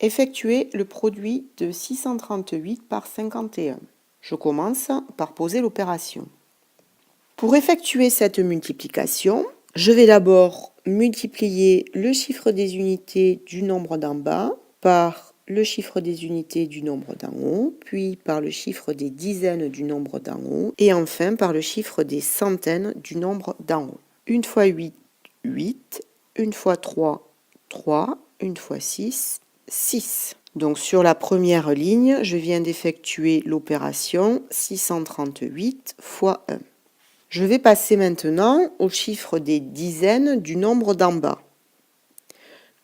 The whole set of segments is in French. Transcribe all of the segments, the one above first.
Effectuer le produit de 638 par 51. Je commence par poser l'opération. Pour effectuer cette multiplication, je vais d'abord multiplier le chiffre des unités du nombre d'en bas par le chiffre des unités du nombre d'en haut, puis par le chiffre des dizaines du nombre d'en haut, et enfin par le chiffre des centaines du nombre d'en haut. 1 fois 8, 8, 1 fois 3, 3, 1 fois 6, 6. Donc sur la première ligne, je viens d'effectuer l'opération 638 fois 1. Je vais passer maintenant au chiffre des dizaines du nombre d'en bas,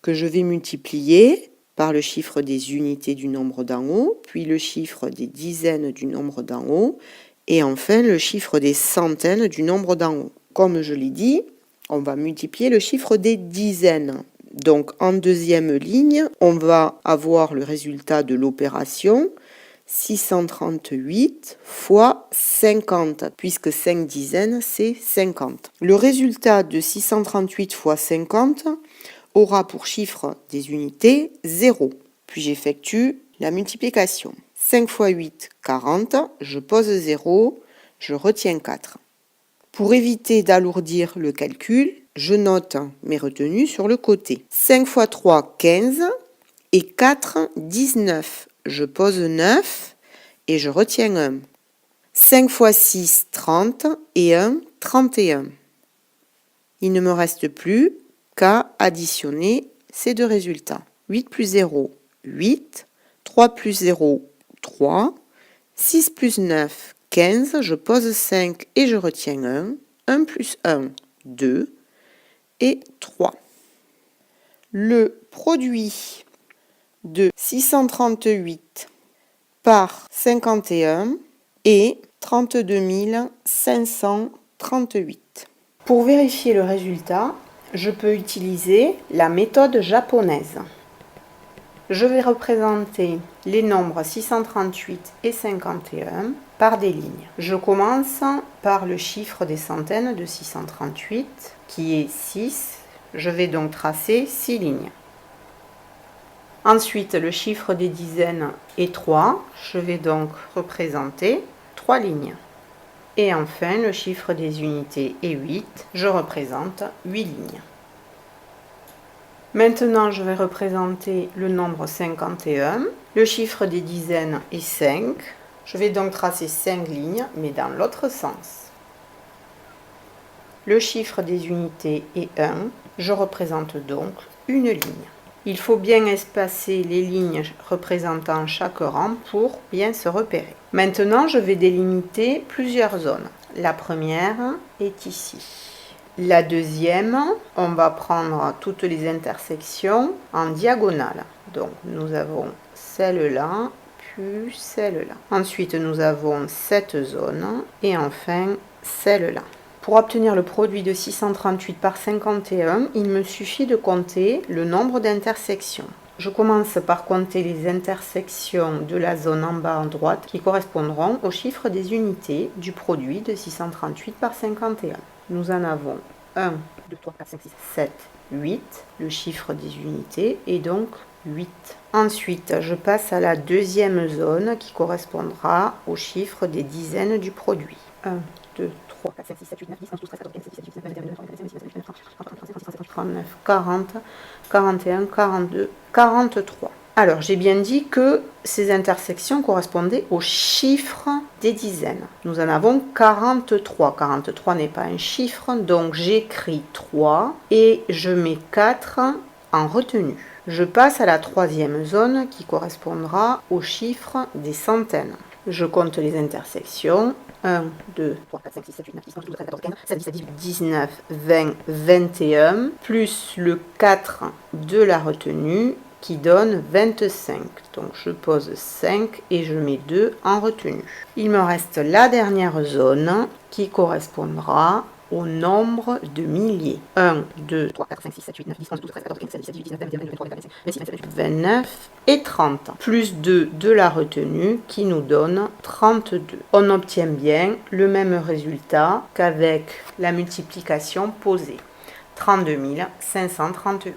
que je vais multiplier par le chiffre des unités du nombre d'en haut, puis le chiffre des dizaines du nombre d'en haut, et enfin le chiffre des centaines du nombre d'en haut. Comme je l'ai dit, on va multiplier le chiffre des dizaines. Donc en deuxième ligne, on va avoir le résultat de l'opération 638 fois 50, puisque 5 dizaines, c'est 50. Le résultat de 638 fois 50 aura pour chiffre des unités 0. Puis j'effectue la multiplication. 5 fois 8, 40. Je pose 0, je retiens 4. Pour éviter d'alourdir le calcul, je note mes retenues sur le côté. 5 fois 3, 15 et 4, 19. Je pose 9 et je retiens 1. 5 fois 6, 30 et 1, 31. Il ne me reste plus qu'à additionner ces deux résultats. 8 plus 0, 8. 3 plus 0, 3. 6 plus 9, 15. Je pose 5 et je retiens 1. 1 plus 1, 2. Et 3. Le produit de 638 par 51 est 32 538. Pour vérifier le résultat, je peux utiliser la méthode japonaise. Je vais représenter les nombres 638 et 51 par des lignes. Je commence par le chiffre des centaines de 638, qui est 6. Je vais donc tracer 6 lignes. Ensuite, le chiffre des dizaines est 3. Je vais donc représenter 3 lignes. Et enfin, le chiffre des unités est 8. Je représente 8 lignes. Maintenant, je vais représenter le nombre 51. Le chiffre des dizaines est 5. Je vais donc tracer 5 lignes, mais dans l'autre sens. Le chiffre des unités est 1. Je représente donc une ligne. Il faut bien espacer les lignes représentant chaque rang pour bien se repérer. Maintenant, je vais délimiter plusieurs zones. La première est ici. La deuxième, on va prendre toutes les intersections en diagonale. Donc, nous avons celle-là, puis celle-là. Ensuite, nous avons cette zone et enfin celle-là. Pour obtenir le produit de 638 par 51, il me suffit de compter le nombre d'intersections. Je commence par compter les intersections de la zone en bas à droite qui correspondront au chiffre des unités du produit de 638 par 51. Nous en avons 1, 2, 3, 4, 5, 6, 7, 8. Le chiffre des unités est donc 8. Ensuite, je passe à la deuxième zone qui correspondra au chiffre des dizaines du produit. 1, 2, 3, 4, 5, 6, 7, 8, 9, 10, 11, 12, 13, 14, 15, 16, 17, 18, 19, 20, 21, 22, 23, 24, 25, 26, 27, 28, 29, 40, 41, 42, 43. Alors, j'ai bien dit que ces intersections correspondaient aux chiffres des dizaines. Nous en avons 43. 43 n'est pas un chiffre, donc j'écris 3 et je mets 4 en retenue. Je passe à la troisième zone qui correspondra aux chiffres des centaines. Je compte les intersections. 1, 2, 3, 4, 5, 6, 7, 8, 9, 10, 11, 12, 13, 14, 15, 16, 17, 18, 19, 20, 21, plus le 4 de la retenue qui donne 25. Donc je pose 5 et je mets 2 en retenue. Il me reste la dernière zone qui correspondra au nombre de milliers. 1, 2, 3, 4, 5, 6, 7, 8, 9, 10, 11, 12, 13, 14, 15, 16, 17, 18, 19, 20, 21, 22, 23, 24, 25, 26, 27, 28, 29 et 30. Plus 2 de la retenue qui nous donne 32. On obtient bien le même résultat qu'avec la multiplication posée. 32 538.